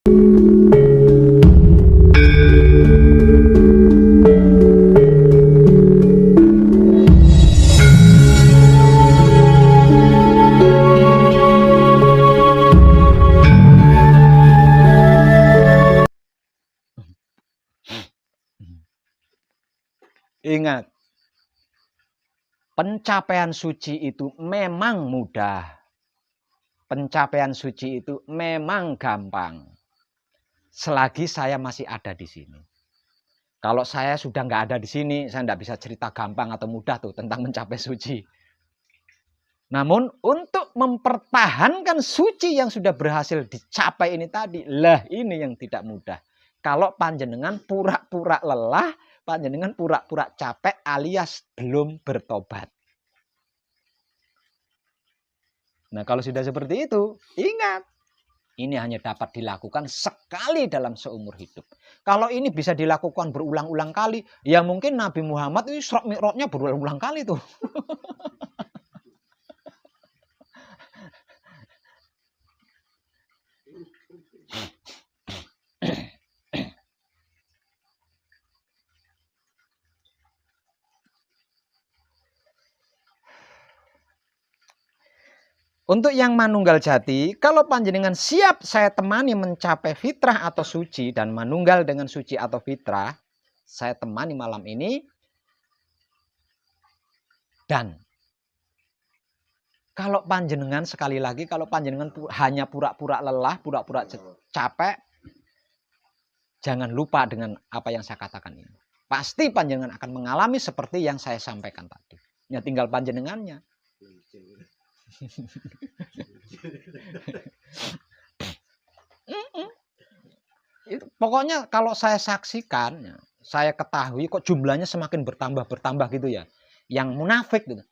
Ingat, pencapaian suci itu memang mudah. Pencapaian suci itu memang gampang. Selagi saya masih ada di sini. Kalau saya sudah nggak ada di sini, saya nggak bisa cerita gampang atau mudah tuh tentang mencapai suci. Namun untuk mempertahankan suci yang sudah berhasil dicapai ini tadi, lah ini yang tidak mudah. Kalau panjenengan pura-pura lelah, panjenengan pura-pura capek alias belum bertobat. Nah, kalau sudah seperti itu, ingat, ini hanya dapat dilakukan sekali dalam seumur hidup. Kalau ini bisa dilakukan berulang-ulang kali, ya mungkin Nabi Muhammad itu Isra Mi'rajnya berulang-ulang kali tuh. Untuk yang manunggal jati, kalau panjenengan siap saya temani mencapai fitrah atau suci dan manunggal dengan suci atau fitrah, saya temani malam ini. Dan kalau panjenengan sekali lagi, kalau panjenengan hanya pura-pura lelah, pura-pura capek, jangan lupa dengan apa yang saya katakan ini. Pasti panjenengan akan mengalami seperti yang saya sampaikan tadi. Ya tinggal panjenengannya. Pokoknya kalau saya saksikan, saya ketahui kok jumlahnya semakin bertambah gitu ya. Yang munafik gitu.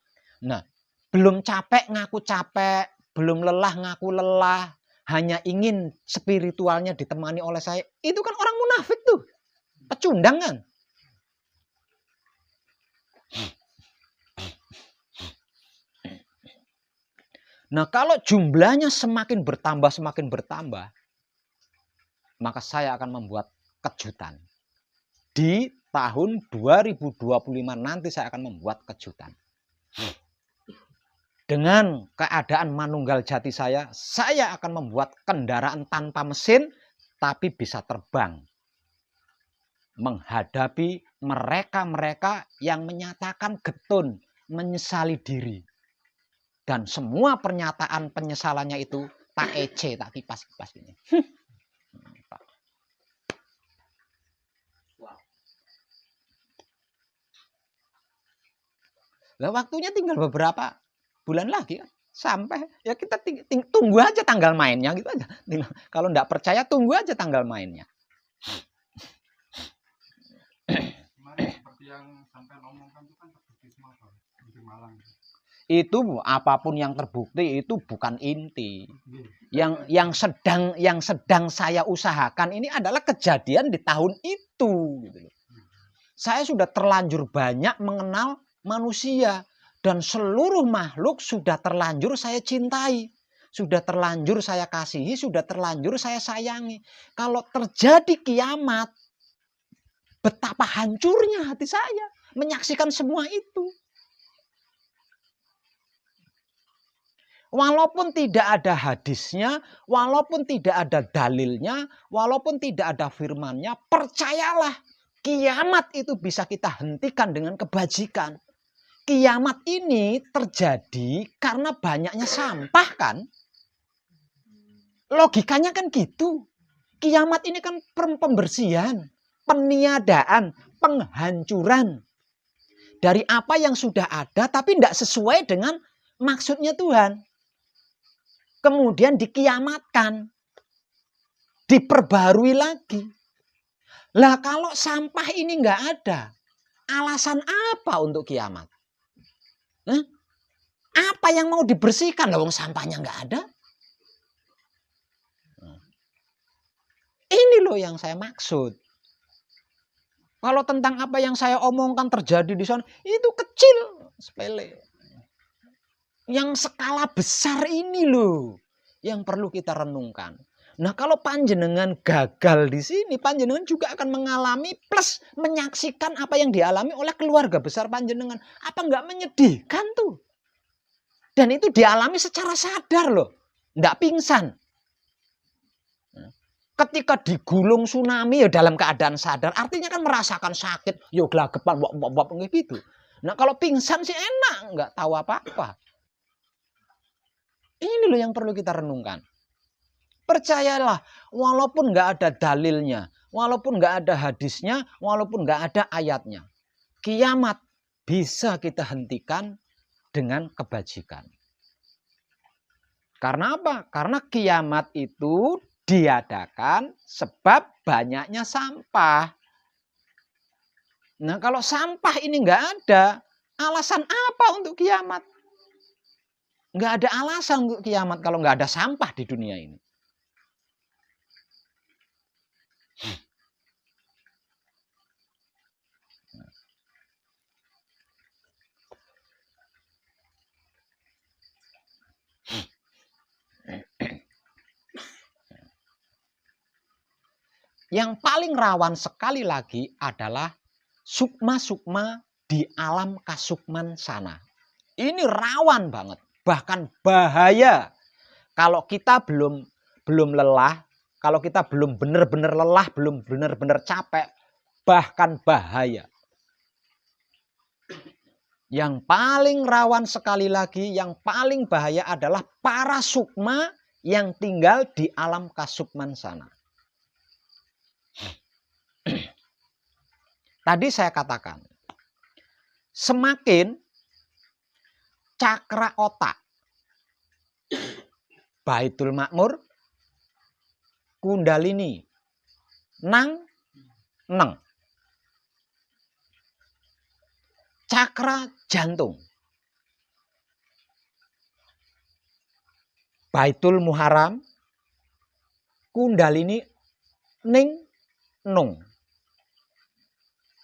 Nah, belum capek ngaku capek, belum lelah ngaku lelah, hanya ingin spiritualnya ditemani oleh saya. Itu kan orang munafik tuh. Pecundang kan? Nah, kalau jumlahnya semakin bertambah, maka saya akan membuat kejutan. Di tahun 2025 nanti saya akan membuat kejutan. Dengan keadaan manunggal jati saya akan membuat kendaraan tanpa mesin, tapi bisa terbang. Menghadapi mereka-mereka yang menyatakan getun, menyesali diri. Dan semua pernyataan penyesalannya itu tak ece, tak kipas-kipas ini. Nah, waktunya tinggal beberapa bulan lagi kan. Sampai ya kita tunggu aja tanggal mainnya gitu aja. Kalau enggak percaya tunggu aja tanggal mainnya. Kemarin seperti yang sampai ngomongkan itu kan terbukti semua di Malang. Itu apapun yang terbukti itu bukan inti. Yang sedang saya usahakan ini adalah kejadian di tahun itu gitu loh. Saya sudah terlanjur banyak mengenal manusia dan seluruh makhluk sudah terlanjur saya cintai. Sudah terlanjur saya kasihi, sudah terlanjur saya sayangi. Kalau terjadi kiamat, betapa hancurnya hati saya menyaksikan semua itu. Walaupun tidak ada hadisnya, walaupun tidak ada dalilnya, walaupun tidak ada firmannya, percayalah kiamat itu bisa kita hentikan dengan kebajikan. Kiamat ini terjadi karena banyaknya sampah kan? Logikanya kan gitu. Kiamat ini kan pembersihan, peniadaan, penghancuran dari apa yang sudah ada tapi tidak sesuai dengan maksudnya Tuhan. Kemudian dikiamatkan, diperbarui lagi. Lah kalau sampah ini nggak ada, alasan apa untuk kiamat? Apa yang mau dibersihkan? Lah wong sampahnya nggak ada. Ini loh yang saya maksud. Kalau tentang apa yang saya omongkan terjadi di sana, itu kecil, sepele. Yang skala besar ini loh yang perlu kita renungkan. Nah, kalau panjenengan gagal di sini, panjenengan juga akan mengalami plus menyaksikan apa yang dialami oleh keluarga besar panjenengan. Apa nggak menyedihkan tuh? Dan itu dialami secara sadar loh. Nggak pingsan. Ketika digulung tsunami ya dalam keadaan sadar. Artinya kan merasakan sakit. Ya gelagepan, wap gitu. Nah, kalau pingsan sih enak. Nggak tahu apa-apa. Ini loh yang perlu kita renungkan. Percayalah, walaupun nggak ada dalilnya, walaupun nggak ada hadisnya, walaupun nggak ada ayatnya, kiamat bisa kita hentikan dengan kebajikan. Karena apa? Karena kiamat itu diadakan sebab banyaknya sampah. Nah, kalau sampah ini nggak ada, alasan apa untuk kiamat? Nggak ada alasan untuk kiamat kalau nggak ada sampah di dunia ini. Yang paling rawan sekali lagi adalah sukma-sukma di alam kasukman sana. Ini rawan banget, bahkan bahaya. Kalau kita belum lelah, kalau kita belum benar-benar lelah, belum benar-benar capek, bahkan bahaya. Yang paling rawan sekali lagi, yang paling bahaya adalah para sukma yang tinggal di alam kasukman sana. Tadi saya katakan, semakin cakra otak, Baitul Makmur, Kundalini, Nang, Neng, cakra jantung, Baitul Muharram, Kundalini, Ning, Nung,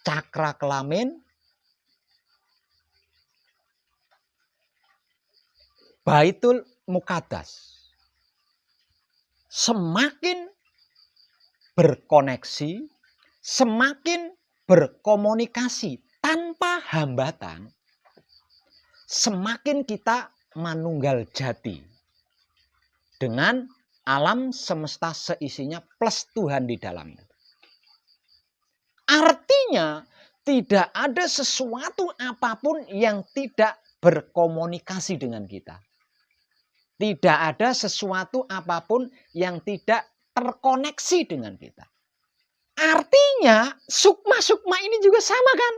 cakra kelamin, Baitul Muqaddas. Semakin berkoneksi, semakin berkomunikasi tanpa hambatan, semakin kita manunggal jati dengan alam semesta seisinya plus Tuhan di dalamnya. Artinya tidak ada sesuatu apapun yang tidak berkomunikasi dengan kita. Tidak ada sesuatu apapun yang tidak terkoneksi dengan kita. Artinya sukma-sukma ini juga sama kan?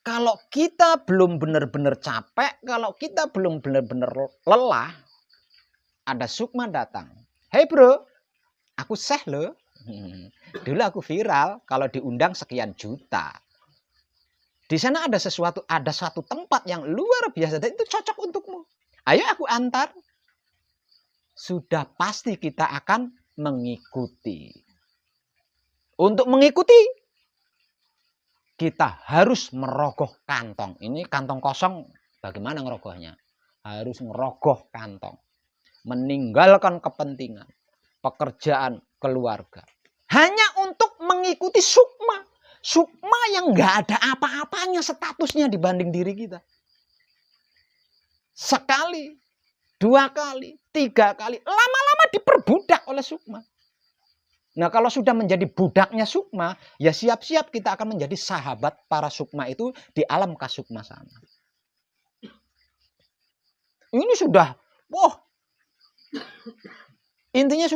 Kalau kita belum benar-benar capek, kalau kita belum benar-benar lelah, ada sukma datang. Hei bro, aku seh loh. Dulu aku viral, kalau diundang sekian juta. Di sana ada sesuatu, ada satu tempat yang luar biasa dan itu cocok untukmu. Ayo aku antar. Sudah pasti kita akan mengikuti. Untuk mengikuti, kita harus merogoh kantong. Ini kantong kosong, bagaimana ngerogohnya? Harus ngerogoh kantong. Meninggalkan kepentingan, pekerjaan, keluarga. Hanya untuk mengikuti sukma. Sukma yang nggak ada apa-apanya statusnya dibanding diri kita. Sekali, 2 kali, 3 kali, lama-lama diperbudak oleh sukma. Nah, kalau sudah menjadi budaknya sukma, ya siap-siap kita akan menjadi sahabat para sukma itu di alam kasukma sana. Ini sudah, intinya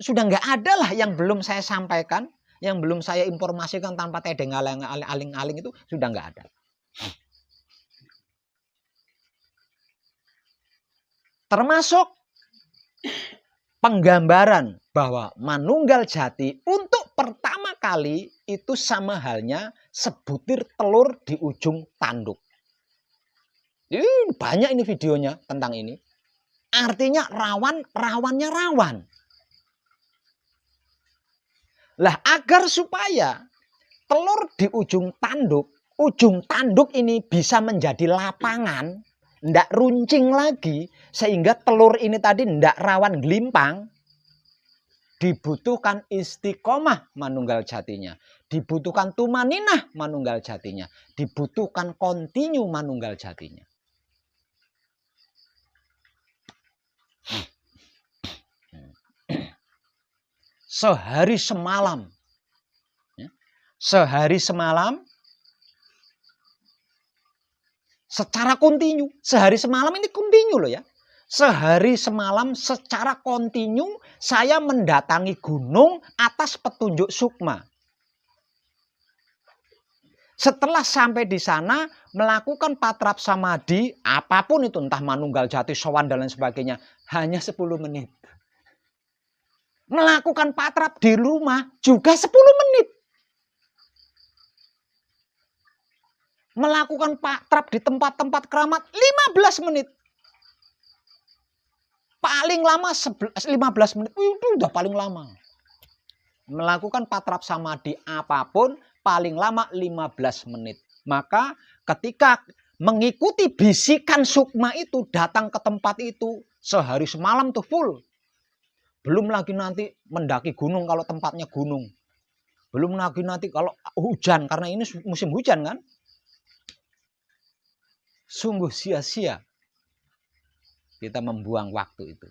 sudah nggak ada lah yang belum saya sampaikan, yang belum saya informasikan tanpa tedeng aling-aling itu sudah nggak ada. Termasuk penggambaran bahwa manunggal jati untuk pertama kali itu sama halnya sebutir telur di ujung tanduk. Ini banyak ini videonya tentang ini. Artinya rawannya rawan. Lah agar supaya telur di ujung tanduk ini bisa menjadi lapangan. ndak runcing lagi, sehingga telur ini tadi ndak rawan gelimpang. Dibutuhkan istiqomah manunggal jatinya, dibutuhkan tumaninah manunggal jatinya, dibutuhkan kontinu manunggal jatinya. Sehari semalam, sehari semalam, secara kontinu, sehari semalam ini kontinu loh ya. Sehari semalam secara kontinu saya mendatangi gunung atas petunjuk sukma. Setelah sampai di sana melakukan patrap samadhi, apapun itu, entah manunggal jati, sowan dan lain sebagainya, hanya 10 menit. Melakukan patrap di rumah juga 10 menit. Melakukan patrap di tempat-tempat keramat 15 menit. Paling lama 15 menit, itu udah paling lama. Melakukan patrap samadhi apapun paling lama 15 menit. Maka ketika mengikuti bisikan sukma itu, datang ke tempat itu sehari semalam tuh full. Belum lagi nanti mendaki gunung kalau tempatnya gunung. Belum lagi nanti kalau hujan, karena ini musim hujan kan. Sungguh sia-sia kita membuang waktu itu.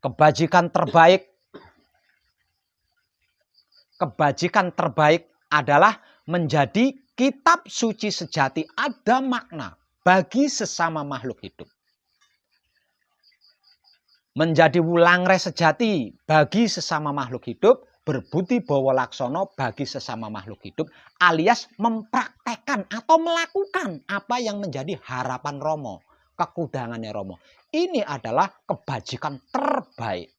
Kebajikan terbaik adalah menjadi kitab suci sejati, ada makna bagi sesama makhluk hidup. Menjadi wulangre sejati bagi sesama makhluk hidup, berbudi bawa laksono bagi sesama makhluk hidup, alias mempraktekkan atau melakukan apa yang menjadi harapan Romo, kekudangannya Romo. Ini adalah kebajikan terbaik.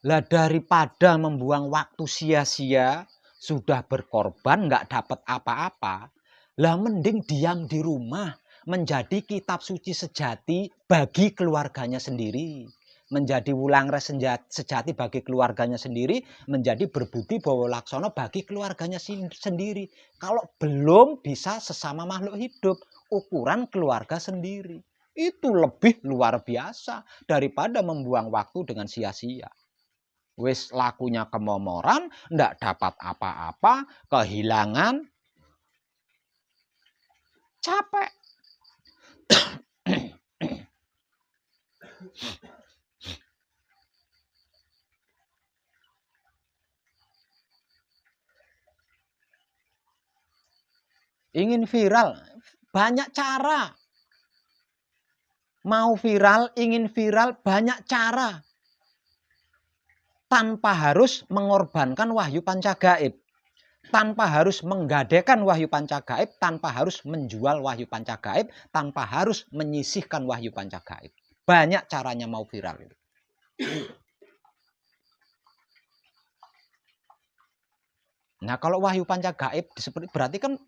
Lah daripada membuang waktu sia-sia, sudah berkorban nggak dapat apa-apa, lah mending diam di rumah, menjadi kitab suci sejati bagi keluarganya sendiri, menjadi wulangre sejati bagi keluarganya sendiri, menjadi berbudi bawa laksono bagi keluarganya sendiri. Kalau belum bisa sesama makhluk hidup, ukuran keluarga sendiri. Itu lebih luar biasa daripada membuang waktu dengan sia-sia. Wis lakunya kemomoran, ndak dapat apa-apa, kehilangan, capek. Ingin viral, banyak cara. Mau viral, ingin viral, banyak cara. Tanpa harus mengorbankan wahyu pancagaib. Tanpa harus menggadekan wahyu pancagaib, tanpa harus menjual wahyu pancagaib, tanpa harus menyisihkan wahyu pancagaib. Banyak caranya mau viral. Nah kalau wahyu pancagaib berarti kan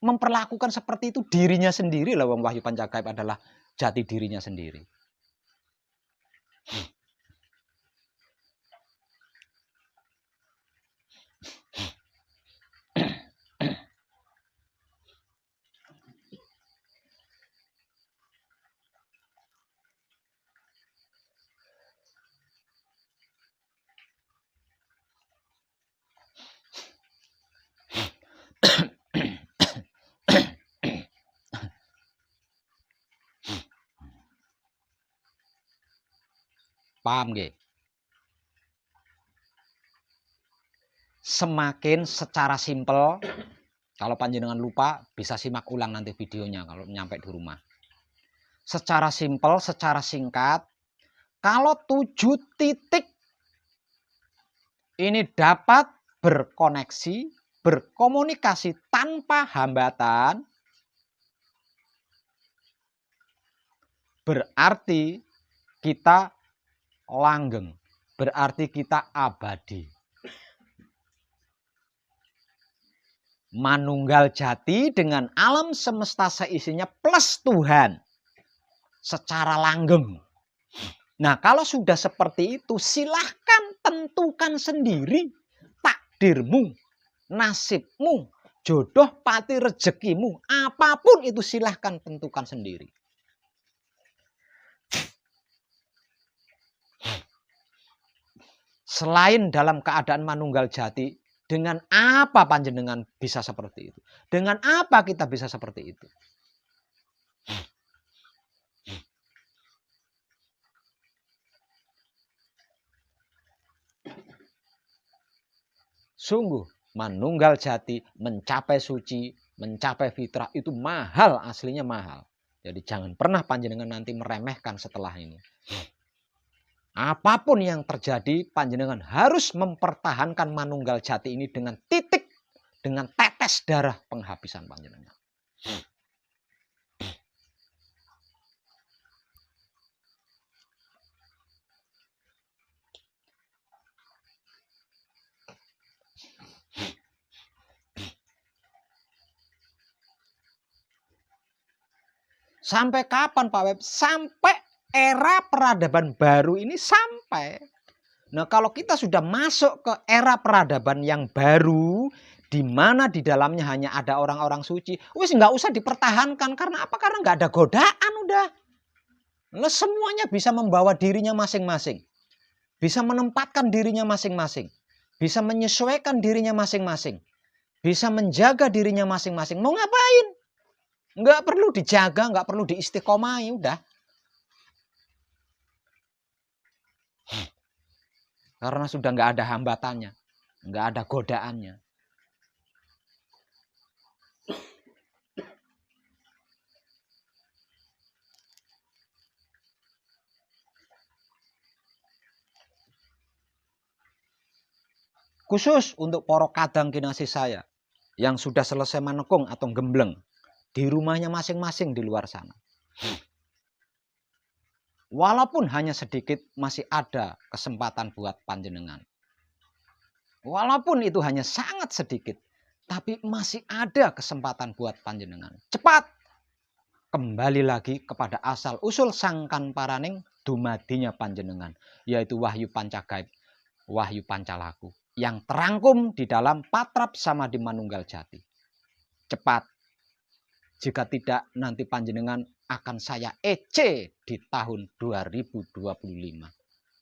memperlakukan seperti itu dirinya sendiri lah. Wahyu pancagaib adalah jati dirinya sendiri. Paham nggih? Semakin secara simpel, kalau panjenengan lupa bisa simak ulang nanti videonya kalau nyampe di rumah. Secara simpel, secara singkat, kalau 7 titik ini dapat berkoneksi, berkomunikasi tanpa hambatan, berarti kita langgeng, berarti kita abadi. Manunggal jati dengan alam semesta seisinya plus Tuhan. secara langgeng. Nah, kalau sudah seperti itu, silahkan tentukan sendiri takdirmu, nasibmu, jodoh, pati, rezekimu. Apapun itu silahkan tentukan sendiri. Selain dalam keadaan manunggal jati, dengan apa panjenengan bisa seperti itu? Dengan apa kita bisa seperti itu? Sungguh, manunggal jati, mencapai suci, mencapai fitrah itu mahal, aslinya mahal. Jadi jangan pernah panjenengan nanti meremehkan setelah ini. Apapun yang terjadi, panjenengan harus mempertahankan manunggal jati ini dengan titik, dengan tetes darah penghabisan panjenengan. Sampai kapan Pak Web? Sampai era peradaban baru ini sampai. Nah, kalau kita sudah masuk ke era peradaban yang baru, di mana di dalamnya hanya ada orang-orang suci, wis nggak usah dipertahankan. Karena apa? Karena nggak ada godaan udah. Nah, semuanya bisa membawa dirinya masing-masing. Bisa menempatkan dirinya masing-masing. Bisa menyesuaikan dirinya masing-masing. Bisa menjaga dirinya masing-masing. Mau ngapain? Nggak perlu dijaga, nggak perlu diistiqomai, udah. Karena sudah nggak ada hambatannya, nggak ada godaannya. Khusus untuk para kadang kinasih saya yang sudah selesai manekung atau gembleng di rumahnya masing-masing di luar sana. Walaupun hanya sedikit masih ada kesempatan buat panjenengan. Walaupun itu hanya sangat sedikit, tapi masih ada kesempatan buat panjenengan. Cepat kembali lagi kepada asal usul sangkan paraning dumadinya panjenengan, yaitu wahyu pancagaib, wahyu pancalaku yang terangkum di dalam patrap samadhi manunggal jati. Cepat, jika tidak nanti panjenengan akan saya ece di tahun 2025.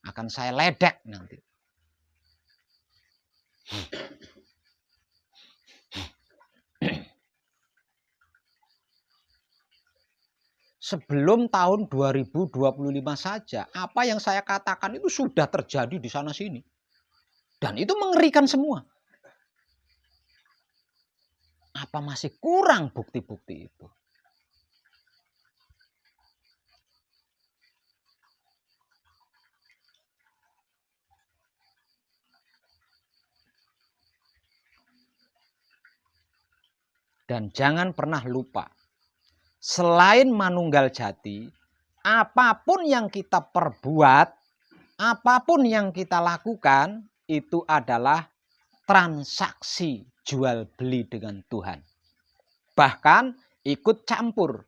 Akan saya ledek nanti. Sebelum tahun 2025 saja, apa yang saya katakan itu sudah terjadi di sana sini. Dan itu mengerikan semua. Apa masih kurang bukti-bukti itu? Dan jangan pernah lupa, selain manunggal jati, apapun yang kita perbuat, apapun yang kita lakukan, itu adalah transaksi jual beli dengan Tuhan. Bahkan ikut campur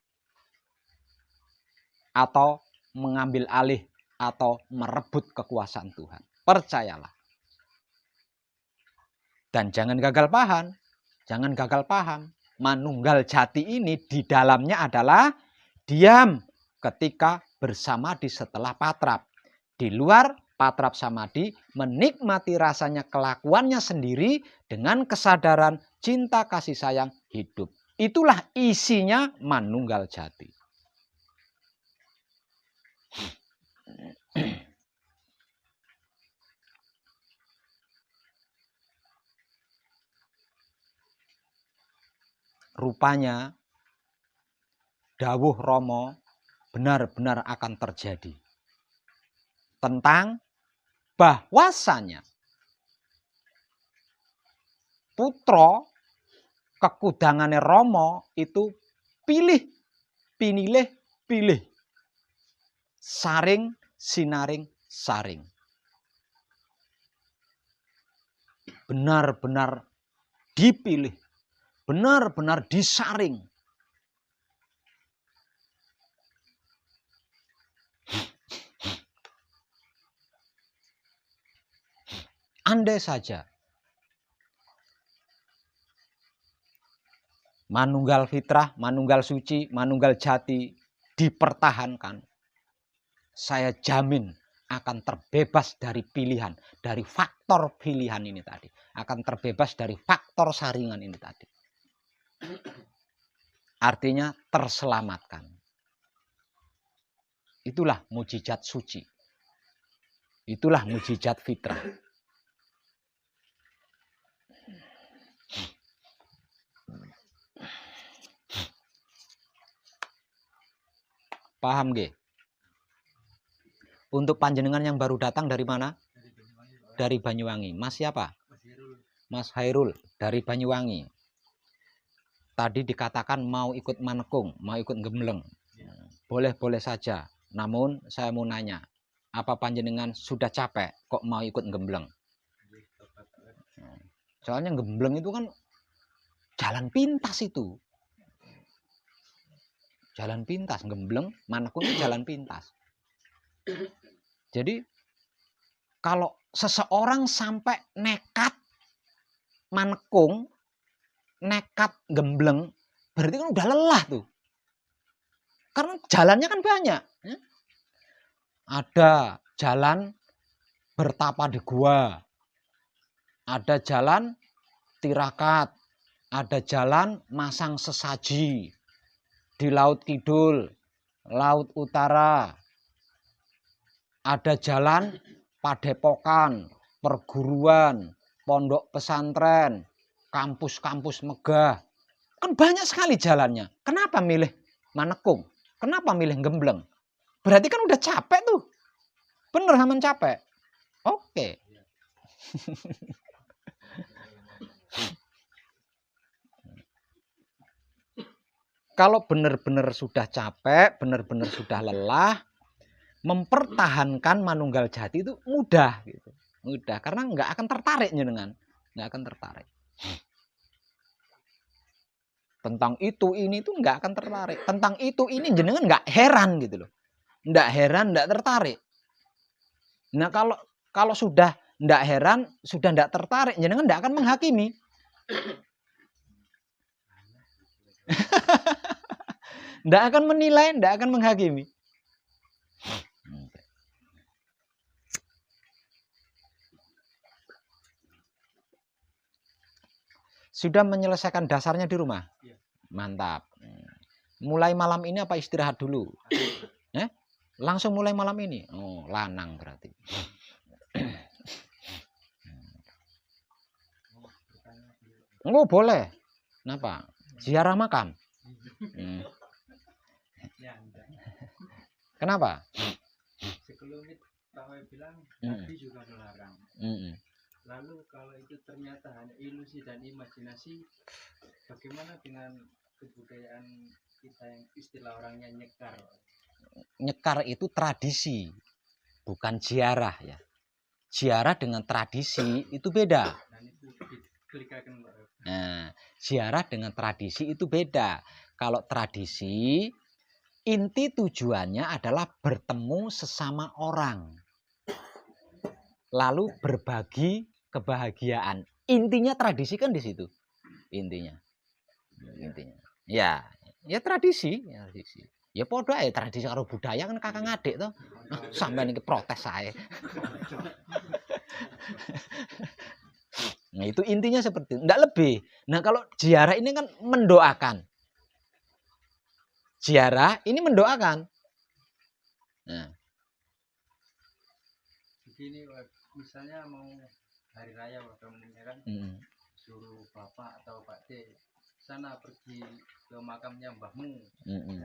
atau mengambil alih atau merebut kekuasaan Tuhan. Percayalah. Dan jangan gagal paham. Jangan gagal paham. Manunggal jati ini di dalamnya adalah diam ketika bersamadhi setelah patrap. Di luar patrap samadhi menikmati rasanya kelakuannya sendiri dengan kesadaran cinta kasih sayang hidup. Itulah isinya manunggal jati. Rupanya dawuh Romo benar-benar akan terjadi. Tentang bahwasanya putra kekudangannya Romo itu pilih, pilih. Saring, sinaring, saring. Benar-benar dipilih. Benar-benar disaring. andai saja manunggal fitrah, manunggal suci, manunggal jati dipertahankan, saya jamin akan terbebas dari pilihan, dari faktor pilihan ini tadi. Akan terbebas dari faktor saringan ini tadi. Artinya terselamatkan. Itulah mujizat suci. Itulah mujizat fitrah. Paham nggih? Untuk panjenengan yang baru datang dari mana? Dari Banyuwangi. Mas siapa? Mas Hairul dari Banyuwangi. Tadi dikatakan mau ikut manekung, mau ikut gembleng. Boleh-boleh saja. Namun saya mau nanya, apa panjenengan sudah capek kok mau ikut gembleng? Soalnya gembleng itu kan jalan pintas itu. Jalan pintas, gembleng, manekung itu jalan pintas. Jadi kalau seseorang sampai nekat manekung, nekat gembleng, berarti kan udah lelah tuh. Karena jalannya kan banyak. Ada jalan bertapa di gua, ada jalan tirakat, ada jalan masang sesaji di Laut Kidul, Laut Utara, ada jalan padepokan, perguruan, pondok pesantren, kampus-kampus megah. Kan banyak sekali jalannya. Kenapa milih manekung? Kenapa milih gembleng? Berarti kan udah capek tuh. Bener sama capek. Oke. Kalau benar-benar sudah capek, benar-benar sudah lelah, mempertahankan manunggal jati itu mudah gitu. Mudah karena nggak akan tertarik jenengan, nggak akan tertarik. Tentang itu ini tuh nggak akan tertarik. Tentang itu ini jenengan nggak heran gitu loh. Nggak heran, nggak tertarik. Nah kalau sudah nggak heran, sudah nggak tertarik, jenengan nggak akan menghakimi. Nggak akan menilai, nggak akan menghakimi. Sudah menyelesaikan dasarnya di rumah? Mantap. Mulai malam ini apa istirahat dulu? Langsung mulai malam ini? Oh, lanang berarti. Oh, boleh. Kenapa? Ziarah makam. Kenapa? Sekelumit Pak Wai bilang Nabi juga melarang. Lalu kalau itu ternyata hanya ilusi dan imajinasi, bagaimana dengan kebudayaan kita yang istilah orangnya nyekar? Nyekar itu tradisi, bukan ziarah ya. Ziarah dengan tradisi itu beda. Nah, ziarah dengan tradisi itu beda. Kalau tradisi, inti tujuannya adalah bertemu sesama orang. Lalu berbagi kebahagiaan. Intinya tradisi kan di situ. Intinya. Ya tradisi, Ya podo ae tradisi karo budaya kan kakang adik to. Sampeyan iki protes saya. Nah, itu intinya seperti itu, enggak lebih. Nah, kalau ziarah ini kan mendoakan. Ziarah ini mendoakan. Nah. Begini, misalnya mau hari raya atau kan suruh bapak atau pak D sana pergi ke makamnya mbahmu,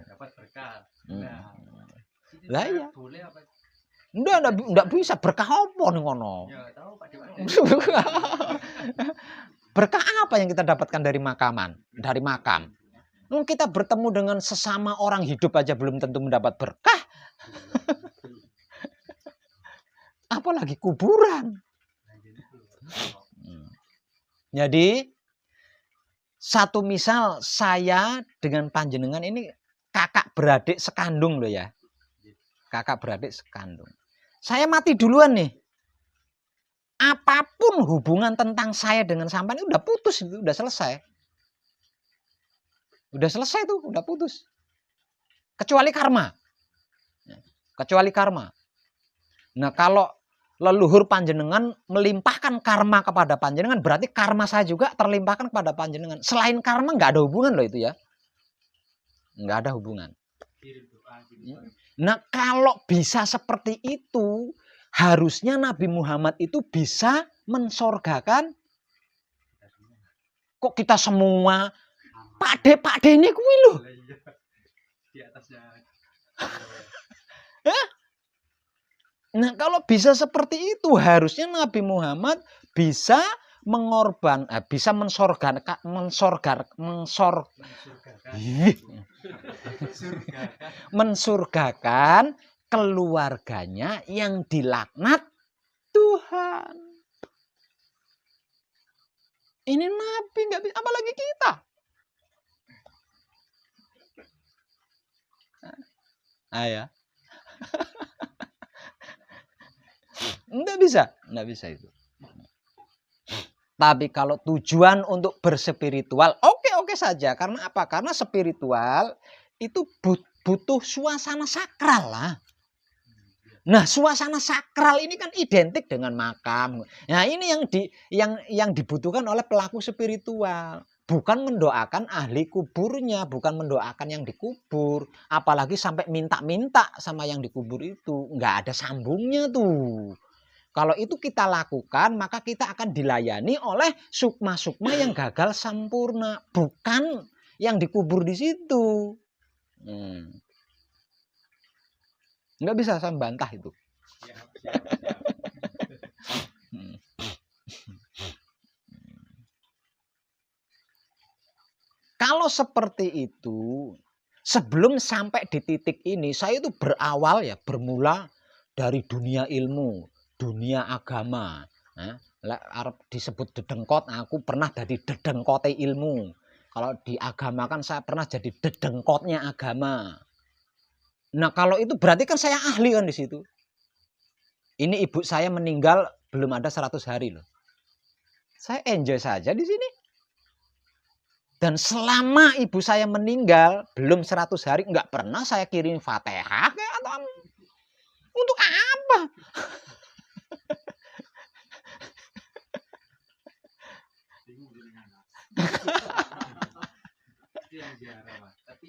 dapat berkah. Nah, lah ya. Boleh apa? Enggak bisa berkah apa nih ngono. Ya, tahu Pak Dewan. Berkah apa yang kita dapatkan dari makaman? Dari makam. Kita bertemu dengan sesama orang hidup aja belum tentu mendapat berkah. Apalagi kuburan. Jadi satu misal saya dengan panjenengan ini kakak beradik sekandung loh ya. Kakak beradik sekandung. Saya mati duluan nih. apapun hubungan tentang saya dengan sampean itu udah putus, itu udah selesai. Udah selesai tuh, udah putus. Kecuali karma. Kecuali karma. Nah, kalau leluhur panjenengan melimpahkan karma kepada panjenengan, berarti karma saya juga terlimpahkan kepada panjenengan. Selain karma nggak ada hubungan loh itu ya. Nggak ada hubungan. Nah, kalau bisa seperti itu, harusnya Nabi Muhammad itu bisa mensorgakan. Kok kita semua Pak De ini kuwi loh. Di atasnya. Nah, kalau bisa seperti itu, harusnya Nabi Muhammad bisa mensurgakan keluarganya yang dilaknat Tuhan. Ini Nabi nggak bisa, apalagi kita. Ya. Nggak bisa itu. Tapi kalau tujuan untuk berspiritual, oke saja. Karena apa? Karena spiritual itu butuh suasana sakral lah. Nah, suasana sakral ini kan identik dengan makam. Nah, ini yang dibutuhkan oleh pelaku spiritual. Bukan mendoakan ahli kuburnya, bukan mendoakan yang dikubur. Apalagi sampai minta-minta sama yang dikubur itu. Nggak ada sambungnya tuh. Kalau itu kita lakukan, maka kita akan dilayani oleh sukma-sukma yang gagal sempurna. Bukan yang dikubur di situ. Nggak bisa saya bantah itu. Kalau seperti itu, sebelum sampai di titik ini, saya itu bermula dari dunia ilmu, dunia agama. Arep disebut dedengkot, aku pernah jadi dedengkote ilmu. Kalau di agama kan saya pernah jadi dedengkotnya agama. Nah, kalau itu berarti kan saya ahli kan di situ. Ini ibu saya meninggal belum ada 100 hari loh. Saya enjoy saja di sini. Dan selama ibu saya meninggal belum 100 hari, nggak pernah saya kirim Fatihah atau untuk apa? Itu yang ziarah, Mas. Tapi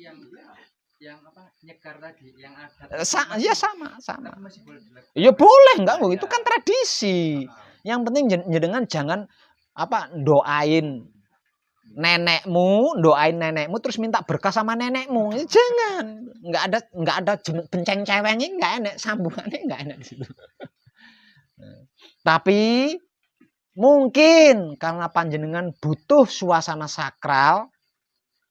yang apa nyekar tadi, yang adat. Ya sama. Masih boleh dilakukan. Ya boleh, enggak, itu kan tradisi. Yang penting jenengan jangan doain nenekmu terus minta berkah sama nenekmu. Jangan. Enggak ada benceng cewengnya, enggak enak, sambungannya enggak enak di situ. Tapi mungkin karena panjenengan butuh suasana sakral,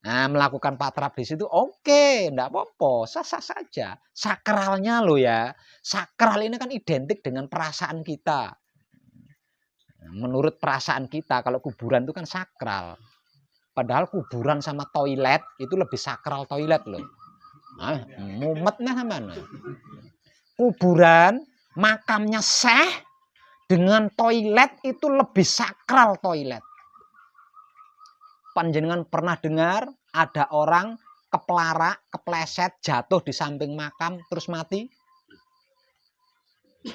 melakukan patrap di situ, oke, enggak apa-apa, sah-sah saja. Sakralnya loh ya. Sakral ini kan identik dengan perasaan kita. Menurut perasaan kita, kalau kuburan itu kan sakral. Padahal kuburan sama toilet itu lebih sakral toilet loh. Mumetnya mana? Kuburan, makamnya Syekh dengan toilet itu lebih sakral toilet. Panjenengan pernah dengar ada orang kepleset, jatuh di samping makam terus mati?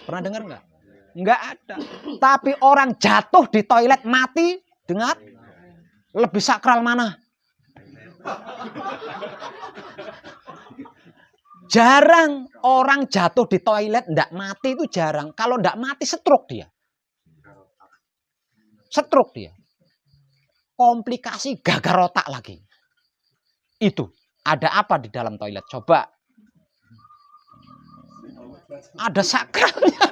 Pernah dengar nggak? Nggak ada. Tapi orang jatuh di toilet mati, dengar? Lebih sakral mana? Jarang orang jatuh di toilet ndak mati, itu jarang. Kalau ndak mati stroke dia. Stroke dia. Komplikasi gagal otak lagi. Itu. Ada apa di dalam toilet? Coba. Ada sakralnya.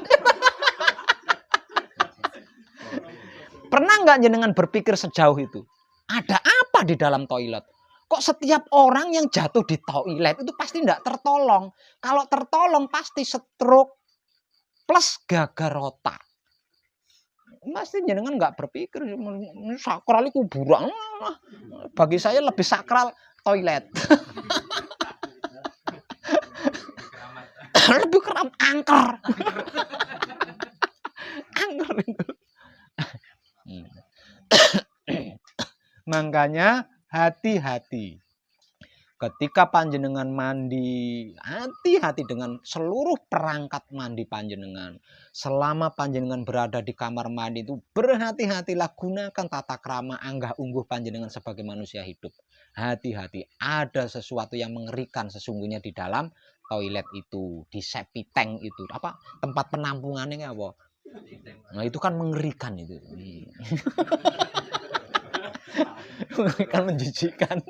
Pernah nggak jenengan berpikir sejauh itu? Ada apa di dalam toilet? Kok setiap orang yang jatuh di toilet itu pasti tidak tertolong? Kalau tertolong pasti stroke plus gagal otak. Pasti jenengan nggak berpikir sakral itu kuburan. Bagi saya lebih sakral toilet. Lebih keram angker. Angker itu. Makanya hati-hati. Ketika panjenengan mandi, hati-hati dengan seluruh perangkat mandi panjenengan. Selama panjenengan berada di kamar mandi itu, berhati-hatilah, gunakan tata krama anggah ungguh panjenengan sebagai manusia hidup. Hati-hati, ada sesuatu yang mengerikan sesungguhnya di dalam toilet itu, di septic tank itu. Apa? Tempat penampungannya apa? Nah, itu kan mengerikan itu. Kan menjijikkan.